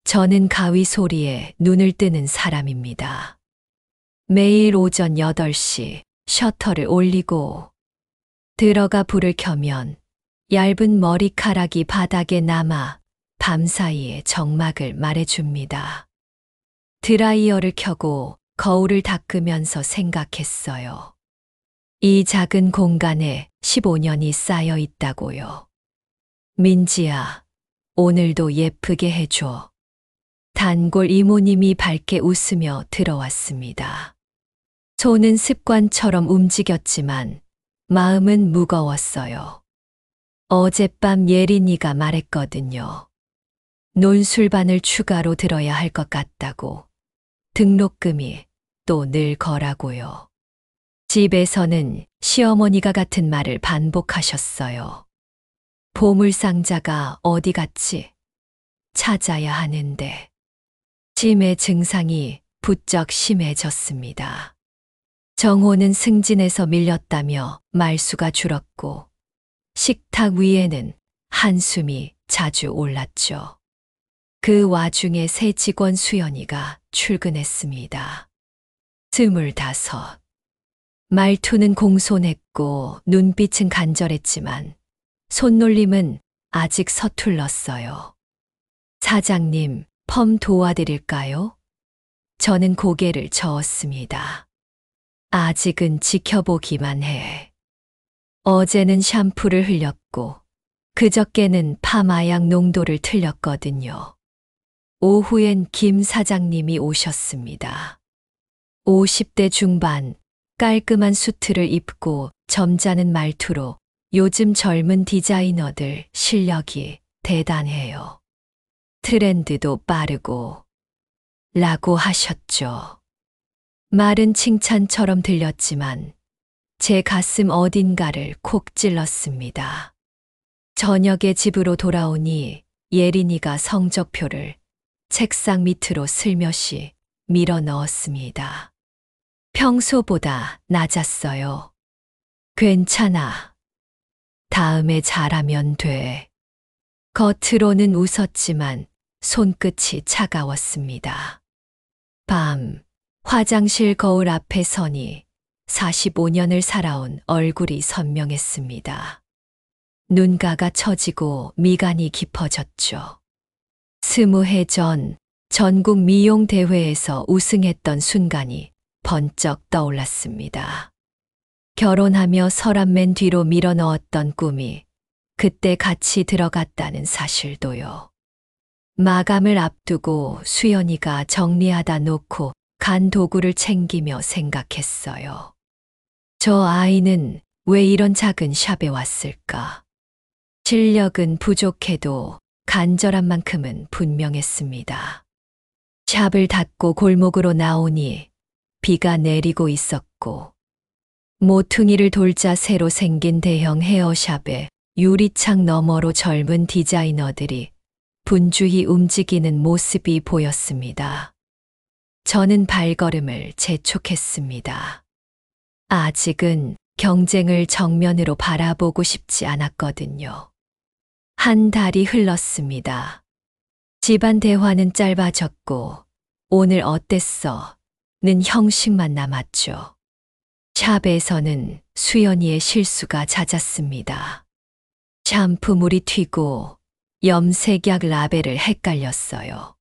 저는 가위 소리에 눈을 뜨는 사람입니다. 매일 오전 8시 셔터를 올리고 들어가 불을 켜면 얇은 머리카락이 바닥에 남아 밤사이에 정막을 말해줍니다. 드라이어를 켜고 거울을 닦으면서 생각했어요. 이 작은 공간에 15년이 쌓여 있다고요. 민지야, 오늘도 예쁘게 해줘. 단골 이모님이 밝게 웃으며 들어왔습니다. 손은 습관처럼 움직였지만 마음은 무거웠어요. 어젯밤 예린이가 말했거든요. 논술반을 추가로 들어야 할 것 같다고. 등록금이 또 늘 거라고요. 집에서는 시어머니가 같은 말을 반복하셨어요. 보물상자가 어디 갔지? 찾아야 하는데. 치매 증상이 부쩍 심해졌습니다. 정호는 승진에서 밀렸다며 말수가 줄었고 식탁 위에는 한숨이 자주 올랐죠. 그 와중에 새 직원 수연이가 출근했습니다. 25. 말투는 공손했고 눈빛은 간절했지만 손놀림은 아직 서툴렀어요. 사장님, 펌 도와드릴까요? 저는 고개를 저었습니다. 아직은 지켜보기만 해. 어제는 샴푸를 흘렸고 그저께는 파마약 농도를 틀렸거든요. 오후엔 김 사장님이 오셨습니다. 50대 중반, 깔끔한 수트를 입고 점잖은 말투로 요즘 젊은 디자이너들 실력이 대단해요. 트렌드도 빠르고 라고 하셨죠. 말은 칭찬처럼 들렸지만 제 가슴 어딘가를 콕 찔렀습니다. 저녁에 집으로 돌아오니 예린이가 성적표를 책상 밑으로 슬며시 밀어 넣었습니다. 평소보다 낮았어요. 괜찮아. 다음에 잘하면 돼. 겉으로는 웃었지만 손끝이 차가웠습니다. 밤, 화장실 거울 앞에 서니 45년을 살아온 얼굴이 선명했습니다. 눈가가 처지고 미간이 깊어졌죠. 20해 전 전국 미용 대회에서 우승했던 순간이 번쩍 떠올랐습니다. 결혼하며 서랍 맨 뒤로 밀어 넣었던 꿈이 그때 같이 들어갔다는 사실도요. 마감을 앞두고 수연이가 정리하다 놓고 간 도구를 챙기며 생각했어요. 저 아이는 왜 이런 작은 샵에 왔을까? 실력은 부족해도 간절한 만큼은 분명했습니다. 샵을 닫고 골목으로 나오니 비가 내리고 있었고 모퉁이를 돌자 새로 생긴 대형 헤어샵에 유리창 너머로 젊은 디자이너들이 분주히 움직이는 모습이 보였습니다. 저는 발걸음을 재촉했습니다. 아직은 경쟁을 정면으로 바라보고 싶지 않았거든요. 한 달이 흘렀습니다. 집안 대화는 짧아졌고 오늘 어땠어? 는 형식만 남았죠. 샵에서는 수연이의 실수가 잦았습니다. 샴푸물이 튀고 염색약 라벨을 헷갈렸어요.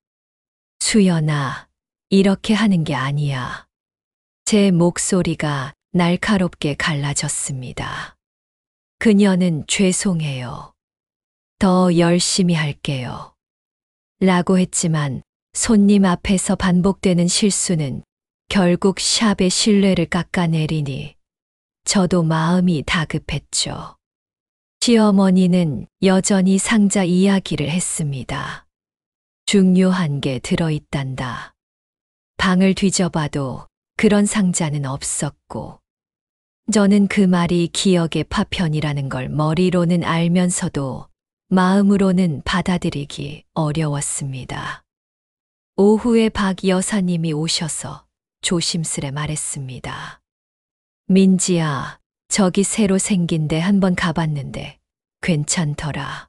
수연아, 이렇게 하는 게 아니야. 제 목소리가 날카롭게 갈라졌습니다. 그녀는 죄송해요. 더 열심히 할게요. 라고 했지만 손님 앞에서 반복되는 실수는 결국 샵의 신뢰를 깎아내리니 저도 마음이 다급했죠. 시어머니는 여전히 상자 이야기를 했습니다. 중요한 게 들어있단다. 방을 뒤져봐도 그런 상자는 없었고 저는 그 말이 기억의 파편이라는 걸 머리로는 알면서도 마음으로는 받아들이기 어려웠습니다. 오후에 박 여사님이 오셔서 조심스레 말했습니다. 민지야, 저기 새로 생긴 데 한번 가봤는데 괜찮더라.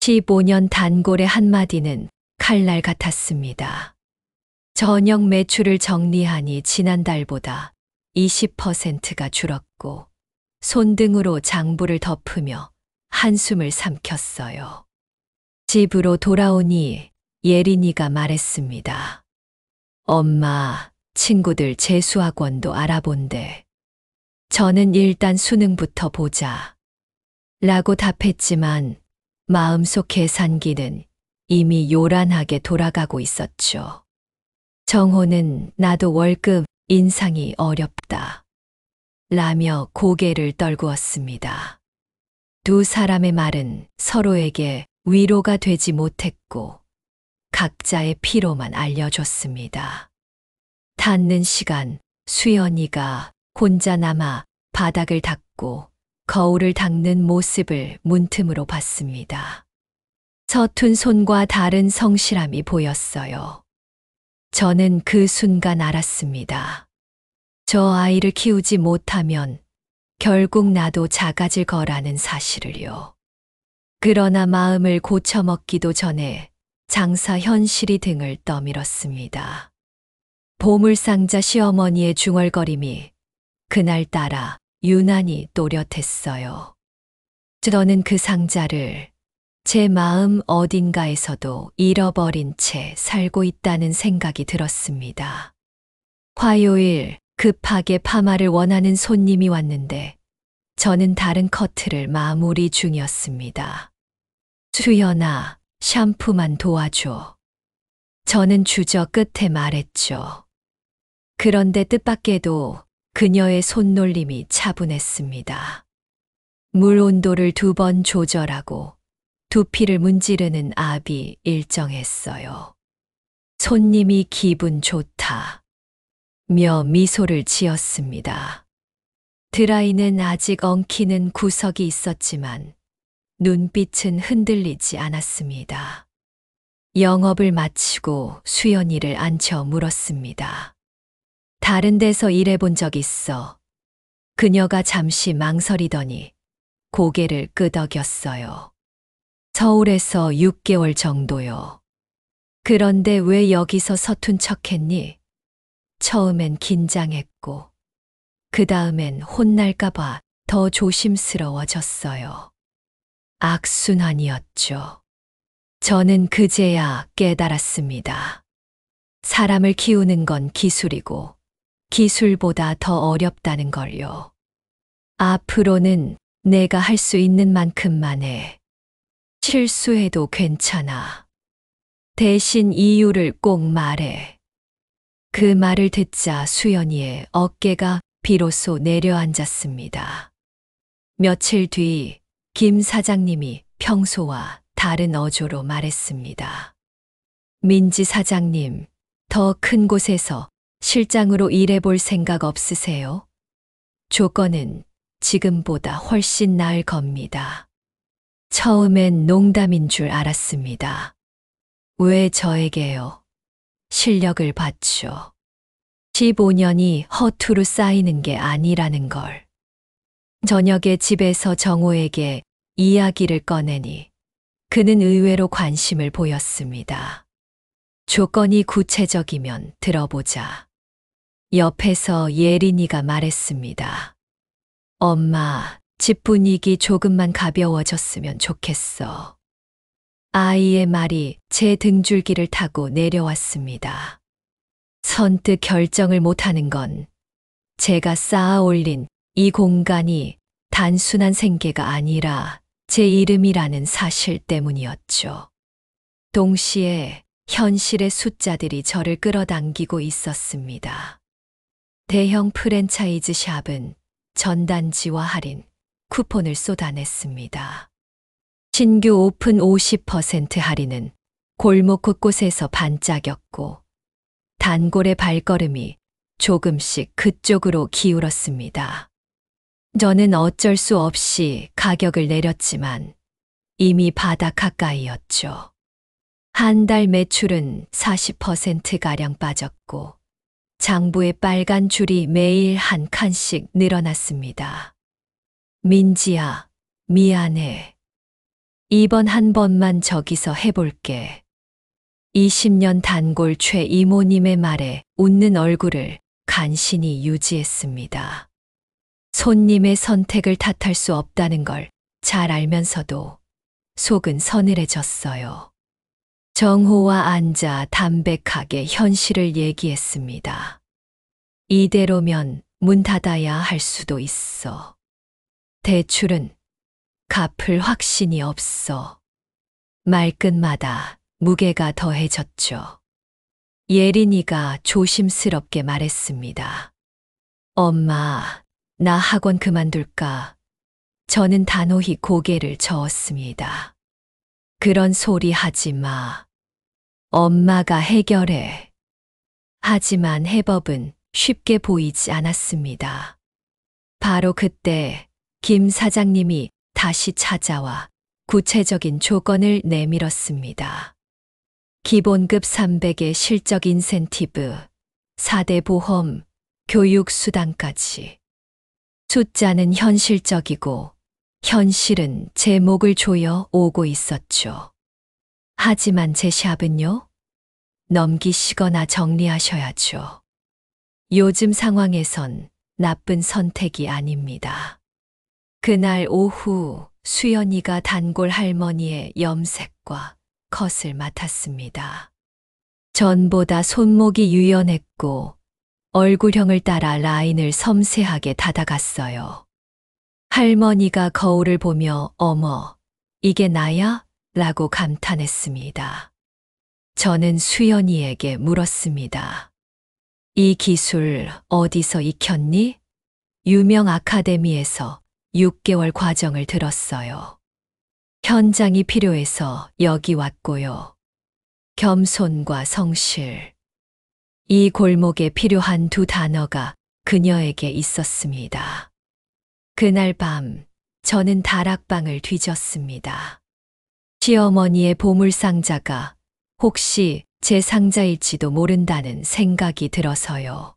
15년 단골의 한마디는 칼날 같았습니다. 저녁 매출을 정리하니 지난달보다 20%가 줄었고 손등으로 장부를 덮으며 한숨을 삼켰어요. 집으로 돌아오니 예린이가 말했습니다. 엄마, 친구들 재수학원도 알아본대. 저는 일단 수능부터 보자. 라고 답했지만 마음속 계산기는 이미 요란하게 돌아가고 있었죠. 정호는 나도 월급 인상이 어렵다. 라며 고개를 떨구었습니다. 두 사람의 말은 서로에게 위로가 되지 못했고 각자의 피로만 알려줬습니다. 닿는 시간, 수연이가 혼자 남아 바닥을 닦고 거울을 닦는 모습을 문틈으로 봤습니다. 서툰 손과 다른 성실함이 보였어요. 저는 그 순간 알았습니다. 저 아이를 키우지 못하면 결국 나도 작아질 거라는 사실을요. 그러나 마음을 고쳐먹기도 전에 장사 현실이 등을 떠밀었습니다. 보물상자 시어머니의 중얼거림이 그날따라 유난히 또렷했어요. 저는 그 상자를 제 마음 어딘가에서도 잃어버린 채 살고 있다는 생각이 들었습니다. 화요일 급하게 파마를 원하는 손님이 왔는데 저는 다른 커트를 마무리 중이었습니다. 수연아, 샴푸만 도와줘. 저는 주저 끝에 말했죠. 그런데 뜻밖에도 그녀의 손놀림이 차분했습니다. 물 온도를 2번 조절하고 두피를 문지르는 압이 일정했어요. 손님이 기분 좋다. 며 미소를 지었습니다. 드라이는 아직 엉키는 구석이 있었지만 눈빛은 흔들리지 않았습니다. 영업을 마치고 수연이를 앉혀 물었습니다. 다른 데서 일해본 적 있어? 그녀가 잠시 망설이더니 고개를 끄덕였어요. 서울에서 6개월 정도요. 그런데 왜 여기서 서툰 척했니? 처음엔 긴장했고 그 다음엔 혼날까봐 더 조심스러워졌어요. 악순환이었죠. 저는 그제야 깨달았습니다. 사람을 키우는 건 기술이고 기술보다 더 어렵다는 걸요. 앞으로는 내가 할 수 있는 만큼만 해. 실수해도 괜찮아. 대신 이유를 꼭 말해. 그 말을 듣자 수연이의 어깨가 비로소 내려앉았습니다. 며칠 뒤 김 사장님이 평소와 다른 어조로 말했습니다. 민지 사장님, 더 큰 곳에서 실장으로 일해볼 생각 없으세요? 조건은 지금보다 훨씬 나을 겁니다. 처음엔 농담인 줄 알았습니다. 왜 저에게요? 실력을 받죠. 15년이 허투루 쌓이는 게 아니라는 걸. 저녁에 집에서 정호에게 이야기를 꺼내니 그는 의외로 관심을 보였습니다. 조건이 구체적이면 들어보자. 옆에서 예린이가 말했습니다. 엄마, 집 분위기 조금만 가벼워졌으면 좋겠어. 아이의 말이 제 등줄기를 타고 내려왔습니다. 선뜻 결정을 못하는 건 제가 쌓아 올린 이 공간이 단순한 생계가 아니라 제 이름이라는 사실 때문이었죠. 동시에 현실의 숫자들이 저를 끌어당기고 있었습니다. 대형 프랜차이즈 샵은 전단지와 할인, 쿠폰을 쏟아냈습니다. 신규 오픈 50% 할인은 골목 곳곳에서 반짝였고 단골의 발걸음이 조금씩 그쪽으로 기울었습니다. 저는 어쩔 수 없이 가격을 내렸지만 이미 바닥 가까이였죠. 한 달 매출은 40%가량 빠졌고 장부의 빨간 줄이 매일 한 칸씩 늘어났습니다. 민지야, 미안해. 이번 한 번만 저기서 해볼게. 20년 단골 최 이모님의 말에 웃는 얼굴을 간신히 유지했습니다. 손님의 선택을 탓할 수 없다는 걸 잘 알면서도 속은 서늘해졌어요. 정호와 앉아 담백하게 현실을 얘기했습니다. 이대로면 문 닫아야 할 수도 있어. 대출은 갚을 확신이 없어. 말끝마다 무게가 더해졌죠. 예린이가 조심스럽게 말했습니다. 엄마, 나 학원 그만둘까? 저는 단호히 고개를 저었습니다. 그런 소리 하지 마. 엄마가 해결해. 하지만 해법은 쉽게 보이지 않았습니다. 바로 그때 김 사장님이 다시 찾아와 구체적인 조건을 내밀었습니다. 기본급 300의 실적 인센티브, 4대 보험, 교육 수당까지. 숫자는 현실적이고 현실은 제 목을 조여 오고 있었죠. 하지만 제 샵은요? 넘기시거나 정리하셔야죠. 요즘 상황에선 나쁜 선택이 아닙니다. 그날 오후 수연이가 단골 할머니의 염색과 컷을 맡았습니다. 전보다 손목이 유연했고 얼굴형을 따라 라인을 섬세하게 닫아갔어요. 할머니가 거울을 보며 어머, 이게 나야? 라고 감탄했습니다. 저는 수연이에게 물었습니다. 이 기술 어디서 익혔니? 유명 아카데미에서 6개월 과정을 들었어요. 현장이 필요해서 여기 왔고요. 겸손과 성실. 이 골목에 필요한 두 단어가 그녀에게 있었습니다. 그날 밤 저는 다락방을 뒤졌습니다. 시어머니의 보물상자가 혹시 제 상자일지도 모른다는 생각이 들어서요.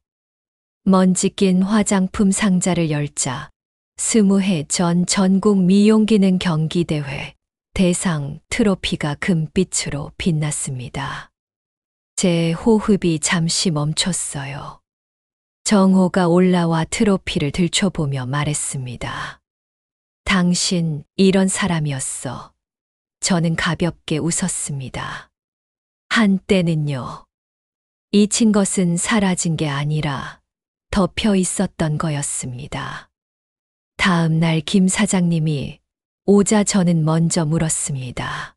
먼지 낀 화장품 상자를 열자 20회 전 전국 미용기능 경기대회 대상 트로피가 금빛으로 빛났습니다. 제 호흡이 잠시 멈췄어요. 정호가 올라와 트로피를 들춰보며 말했습니다. 당신 이런 사람이었어. 저는 가볍게 웃었습니다. 한때는요. 잊힌 것은 사라진 게 아니라 덮여 있었던 거였습니다. 다음 날 김 사장님이 오자 저는 먼저 물었습니다.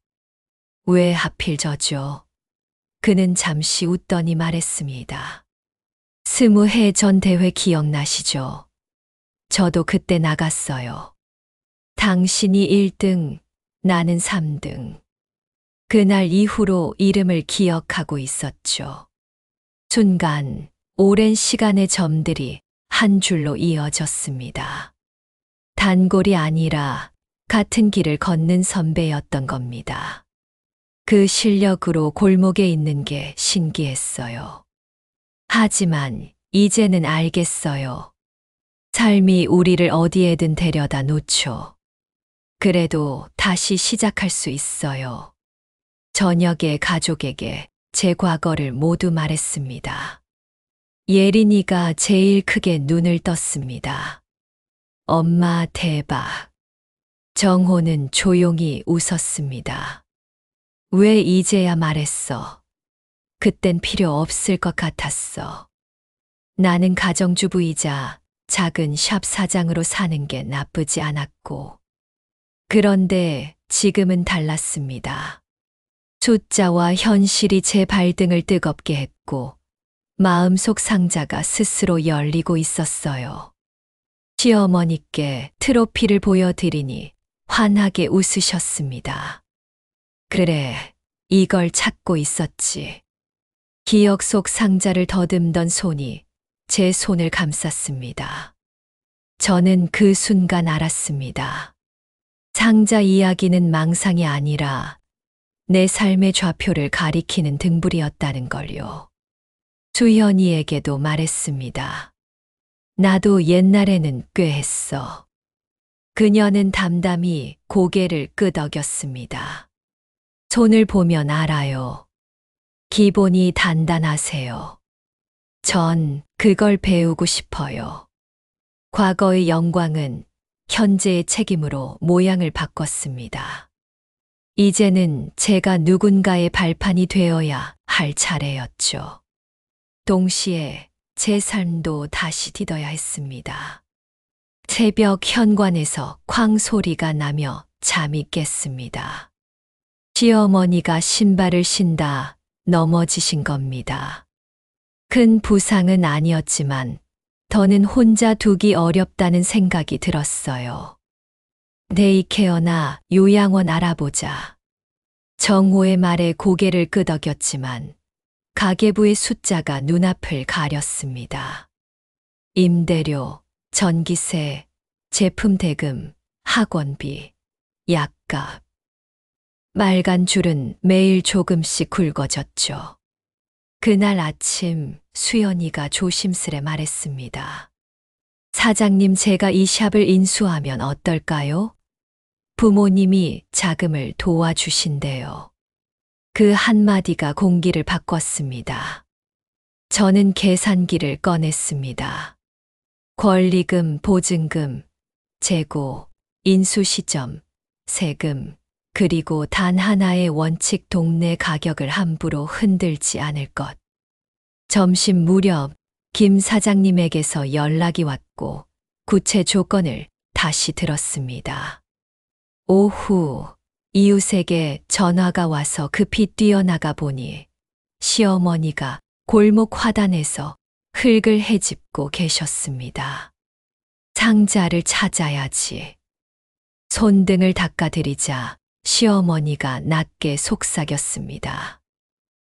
왜 하필 저죠? 그는 잠시 웃더니 말했습니다. 20회 전 대회 기억나시죠? 저도 그때 나갔어요. 당신이 1등, 나는 3등. 그날 이후로 이름을 기억하고 있었죠. 순간 오랜 시간의 점들이 한 줄로 이어졌습니다. 단골이 아니라 같은 길을 걷는 선배였던 겁니다. 그 실력으로 골목에 있는 게 신기했어요. 하지만 이제는 알겠어요. 삶이 우리를 어디에든 데려다 놓죠. 그래도 다시 시작할 수 있어요. 저녁에 가족에게 제 과거를 모두 말했습니다. 예린이가 제일 크게 눈을 떴습니다. 엄마 대박. 정호는 조용히 웃었습니다. 왜 이제야 말했어? 그땐 필요 없을 것 같았어. 나는 가정주부이자 작은 샵 사장으로 사는 게 나쁘지 않았고. 그런데 지금은 달랐습니다. 숫자와 현실이 제 발등을 뜨겁게 했고 마음속 상자가 스스로 열리고 있었어요. 시어머니께 트로피를 보여드리니 환하게 웃으셨습니다. 그래, 이걸 찾고 있었지. 기억 속 상자를 더듬던 손이 제 손을 감쌌습니다. 저는 그 순간 알았습니다. 상자 이야기는 망상이 아니라 내 삶의 좌표를 가리키는 등불이었다는 걸요. 수현이에게도 말했습니다. 나도 옛날에는 꽤 했어. 그녀는 담담히 고개를 끄덕였습니다. 손을 보면 알아요. 기본이 단단하세요. 전 그걸 배우고 싶어요. 과거의 영광은 현재의 책임으로 모양을 바꿨습니다. 이제는 제가 누군가의 발판이 되어야 할 차례였죠. 동시에 제 삶도 다시 디뎌야 했습니다. 새벽 현관에서 쾅 소리가 나며 잠이 깼습니다. 시어머니가 신발을 신다 넘어지신 겁니다. 큰 부상은 아니었지만 더는 혼자 두기 어렵다는 생각이 들었어요. 데이케어나 요양원 알아보자. 정호의 말에 고개를 끄덕였지만 가계부의 숫자가 눈앞을 가렸습니다. 임대료, 전기세, 제품 대금, 학원비, 약값. 빨간 줄은 매일 조금씩 굵어졌죠. 그날 아침 수연이가 조심스레 말했습니다. 사장님, 제가 이 샵을 인수하면 어떨까요? 부모님이 자금을 도와주신대요. 그 한마디가 공기를 바꿨습니다. 저는 계산기를 꺼냈습니다. 권리금, 보증금, 재고, 인수 시점, 세금, 그리고 단 하나의 원칙: 동네 가격을 함부로 흔들지 않을 것. 점심 무렵 김 사장님에게서 연락이 왔고 구체 조건을 다시 들었습니다. 오후 이웃에게 전화가 와서 급히 뛰어나가 보니 시어머니가 골목 화단에서 흙을 헤집고 계셨습니다. 상자를 찾아야지. 손등을 닦아드리자 시어머니가 낮게 속삭였습니다.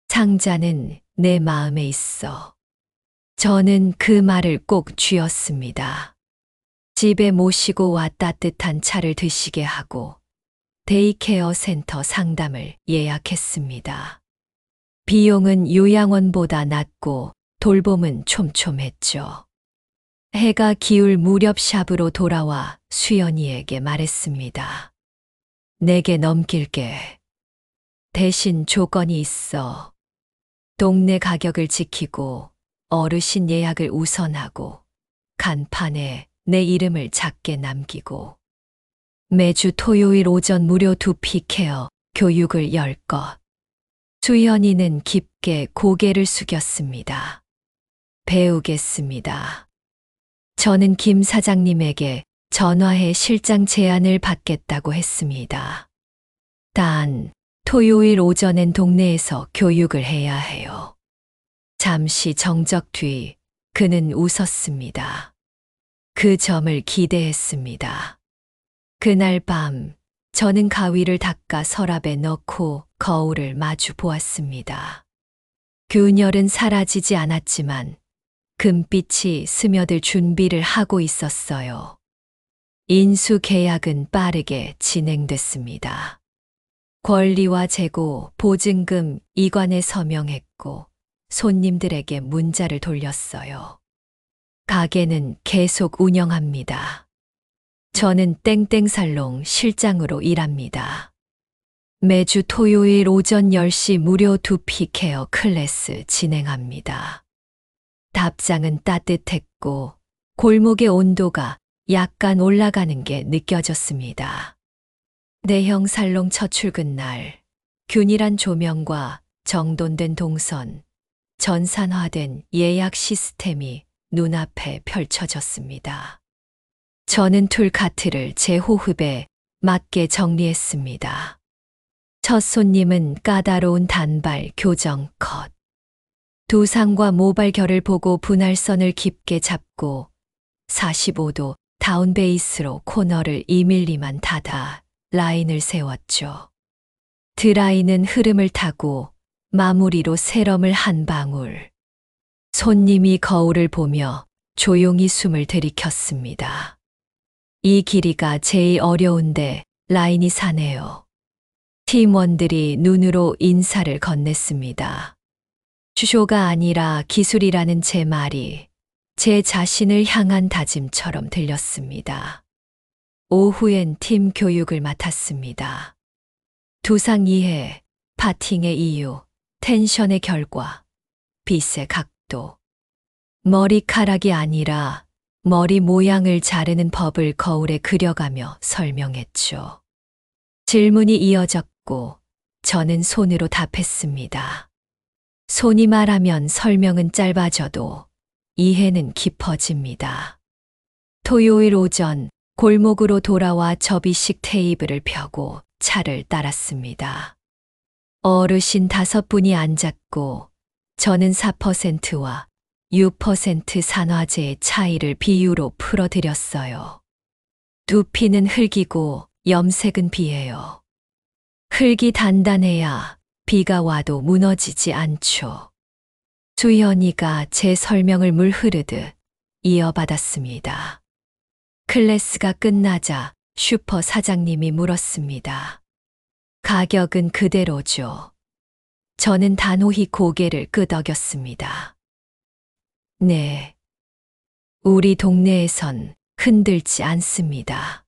상자는 내 마음에 있어. 저는 그 말을 꼭 쥐었습니다. 집에 모시고 와 따뜻한 차를 드시게 하고 데이케어 센터 상담을 예약했습니다. 비용은 요양원보다 낮고 돌봄은 촘촘했죠. 해가 기울 무렵 샵으로 돌아와 수연이에게 말했습니다. 내게 넘길게. 대신 조건이 있어. 동네 가격을 지키고 어르신 예약을 우선하고 간판에 내 이름을 작게 남기고 매주 토요일 오전 무료 두피 케어 교육을 열 것. 수연이는 깊게 고개를 숙였습니다. 배우겠습니다. 저는 김 사장님에게 전화해 실장 제안을 받겠다고 했습니다. 단, 토요일 오전엔 동네에서 교육을 해야 해요. 잠시 정적 뒤 그는 웃었습니다. 그 점을 기대했습니다. 그날 밤 저는 가위를 닦아 서랍에 넣고 거울을 마주 보았습니다. 균열은 사라지지 않았지만 금빛이 스며들 준비를 하고 있었어요. 인수 계약은 빠르게 진행됐습니다. 권리와 재고, 보증금 이관에 서명했고 손님들에게 문자를 돌렸어요. 가게는 계속 운영합니다. 저는 땡땡살롱 실장으로 일합니다. 매주 토요일 오전 10시 무료 두피 케어 클래스 진행합니다. 답장은 따뜻했고 골목의 온도가 약간 올라가는 게 느껴졌습니다. 내형 살롱 첫 출근 날, 균일한 조명과 정돈된 동선, 전산화된 예약 시스템이 눈앞에 펼쳐졌습니다. 저는 툴카트를 제 호흡에 맞게 정리했습니다. 첫 손님은 까다로운 단발 교정 컷. 두상과 모발결을 보고 분할선을 깊게 잡고 45도 다운 베이스로 코너를 2mm만 닫아 라인을 세웠죠. 드라이는 흐름을 타고 마무리로 세럼을 한 방울. 손님이 거울을 보며 조용히 숨을 들이켰습니다. 이 길이가 제일 어려운데 라인이 사네요. 팀원들이 눈으로 인사를 건넸습니다. 주쇼가 아니라 기술이라는 제 말이 제 자신을 향한 다짐처럼 들렸습니다. 오후엔 팀 교육을 맡았습니다. 두상 이해, 파팅의 이유, 텐션의 결과, 빗의 각도. 머리카락이 아니라 머리 모양을 자르는 법을 거울에 그려가며 설명했죠. 질문이 이어졌고 저는 손으로 답했습니다. 손이 말하면 설명은 짧아져도 이해는 깊어집니다. 토요일 오전 골목으로 돌아와 접이식 테이블을 펴고 차를 따랐습니다. 어르신 5분이 앉았고 저는 4%와 6% 산화제의 차이를 비유로 풀어드렸어요. 두피는 흙이고 염색은 비예요. 흙이 단단해야 비가 와도 무너지지 않죠. 수연이가 제 설명을 물 흐르듯 이어받았습니다. 클래스가 끝나자 슈퍼 사장님이 물었습니다. 가격은 그대로죠. 저는 단호히 고개를 끄덕였습니다. 네. 우리 동네에선 흔들지 않습니다.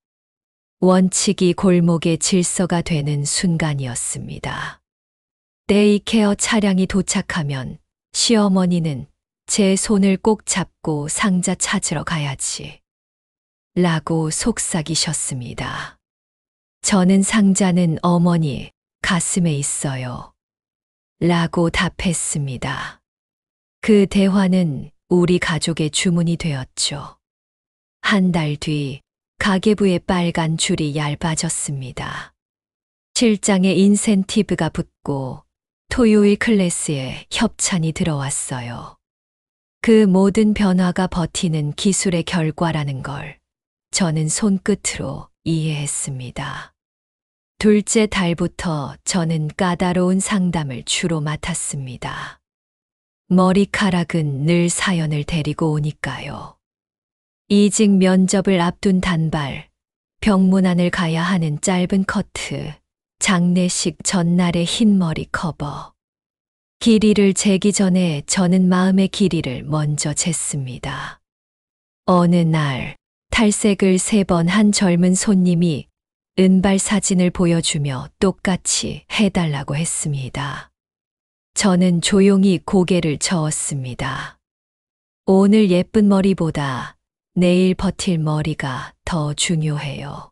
원칙이 골목의 질서가 되는 순간이었습니다. 데이케어 차량이 도착하면 시어머니는 제 손을 꼭 잡고 상자 찾으러 가야지. 라고 속삭이셨습니다. 저는 상자는 어머니 가슴에 있어요. 라고 답했습니다. 그 대화는 우리 가족의 주문이 되었죠. 한 달 뒤 가계부의 빨간 줄이 얇아졌습니다. 실장의 인센티브가 붙고 토요일 클래스에 협찬이 들어왔어요. 그 모든 변화가 버티는 기술의 결과라는 걸 저는 손끝으로 이해했습니다. 둘째 달부터 저는 까다로운 상담을 주로 맡았습니다. 머리카락은 늘 사연을 데리고 오니까요. 이직 면접을 앞둔 단발, 병문안을 가야 하는 짧은 커트, 장례식 전날의 흰머리 커버. 길이를 재기 전에 저는 마음의 길이를 먼저 쟀습니다. 어느 날 탈색을 3번 한 젊은 손님이 은발 사진을 보여주며 똑같이 해달라고 했습니다. 저는 조용히 고개를 저었습니다. 오늘 예쁜 머리보다 내일 버틸 머리가 더 중요해요.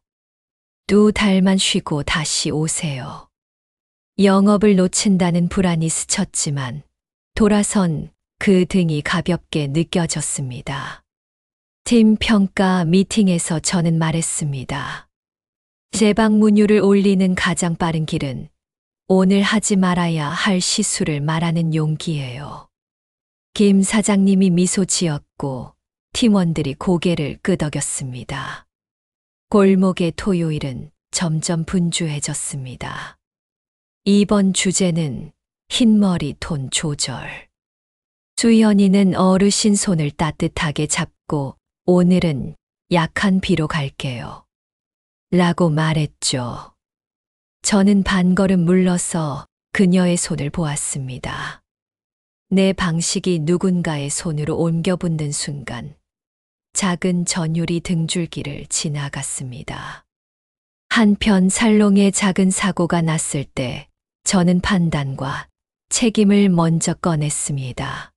2달만 쉬고 다시 오세요. 영업을 놓친다는 불안이 스쳤지만 돌아선 그 등이 가볍게 느껴졌습니다. 팀 평가 미팅에서 저는 말했습니다. 재방문율을 올리는 가장 빠른 길은 오늘 하지 말아야 할 시술을 말하는 용기예요. 김 사장님이 미소 지었고 팀원들이 고개를 끄덕였습니다. 골목의 토요일은 점점 분주해졌습니다. 이번 주제는 흰머리 톤 조절. 수연이는 어르신 손을 따뜻하게 잡고 오늘은 약한 비로 갈게요. 라고 말했죠. 저는 반걸음 물러서 그녀의 손을 보았습니다. 내 방식이 누군가의 손으로 옮겨 붙는 순간 작은 전율이 등줄기를 지나갔습니다. 한편 살롱에 작은 사고가 났을 때 저는 판단과 책임을 먼저 꺼냈습니다.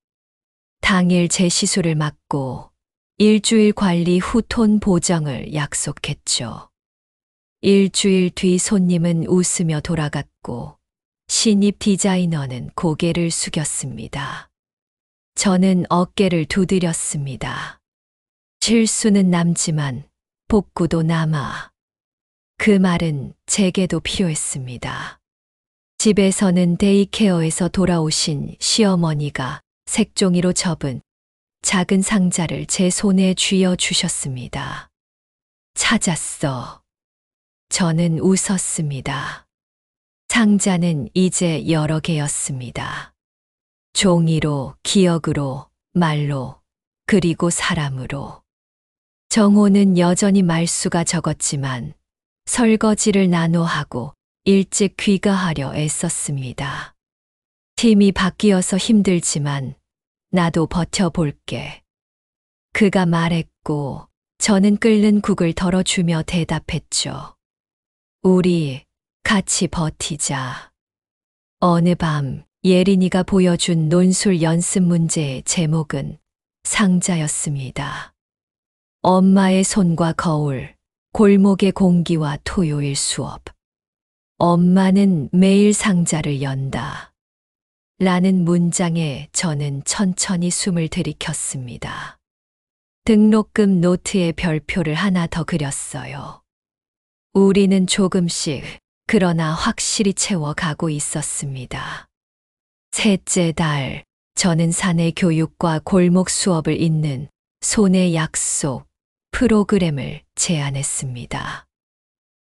당일 제 시술을 맡고 일주일 관리 후 톤 보정을 약속했죠. 일주일 뒤 손님은 웃으며 돌아갔고 신입 디자이너는 고개를 숙였습니다. 저는 어깨를 두드렸습니다. 실수는 남지만 복구도 남아. 그 말은 제게도 필요했습니다. 집에서는 데이케어에서 돌아오신 시어머니가 색종이로 접은 작은 상자를 제 손에 쥐어 주셨습니다. 찾았어. 저는 웃었습니다. 상자는 이제 여러 개였습니다. 종이로, 기억으로, 말로, 그리고 사람으로. 정호는 여전히 말수가 적었지만 설거지를 나눠하고 일찍 귀가하려 애썼습니다. 팀이 바뀌어서 힘들지만 나도 버텨볼게. 그가 말했고 저는 끓는 국을 덜어주며 대답했죠. 우리 같이 버티자. 어느 밤 예린이가 보여준 논술 연습 문제의 제목은 상자였습니다. 엄마의 손과 거울, 골목의 공기와 토요일 수업. 엄마는 매일 상자를 연다. 라는 문장에 저는 천천히 숨을 들이켰습니다. 등록금 노트에 별표를 하나 더 그렸어요. 우리는 조금씩, 그러나 확실히 채워가고 있었습니다. 셋째 달, 저는 사내 교육과 골목 수업을 잇는 손의 약속 프로그램을 제안했습니다.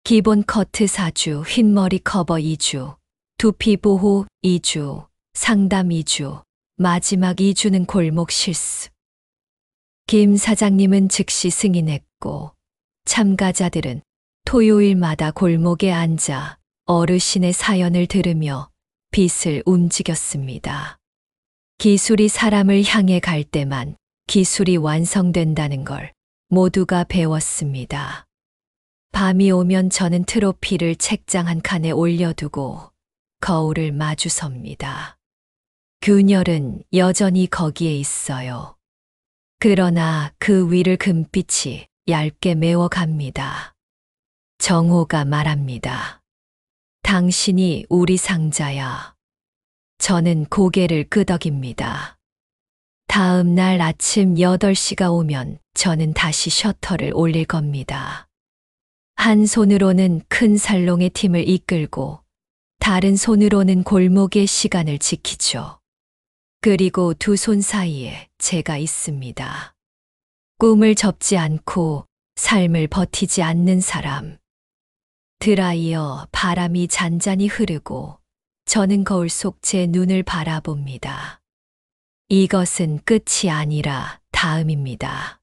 기본 커트 4주, 흰머리 커버 2주, 두피 보호 2주, 상담 2주, 마지막 2주는 골목 실습. 김 사장님은 즉시 승인했고, 참가자들은 토요일마다 골목에 앉아 어르신의 사연을 들으며 빛을 움직였습니다. 기술이 사람을 향해 갈 때만 기술이 완성된다는 걸 모두가 배웠습니다. 밤이 오면 저는 트로피를 책장 한 칸에 올려두고 거울을 마주섭니다. 균열은 여전히 거기에 있어요. 그러나 그 위를 금빛이 얇게 메워갑니다. 정호가 말합니다. 당신이 우리 상자야. 저는 고개를 끄덕입니다. 다음 날 아침 8시가 오면 저는 다시 셔터를 올릴 겁니다. 한 손으로는 큰 살롱의 팀을 이끌고 다른 손으로는 골목의 시간을 지키죠. 그리고 두 손 사이에 제가 있습니다. 꿈을 접지 않고 삶을 버티지 않는 사람. 드라이어 바람이 잔잔히 흐르고 저는 거울 속 제 눈을 바라봅니다. 이것은 끝이 아니라 다음입니다.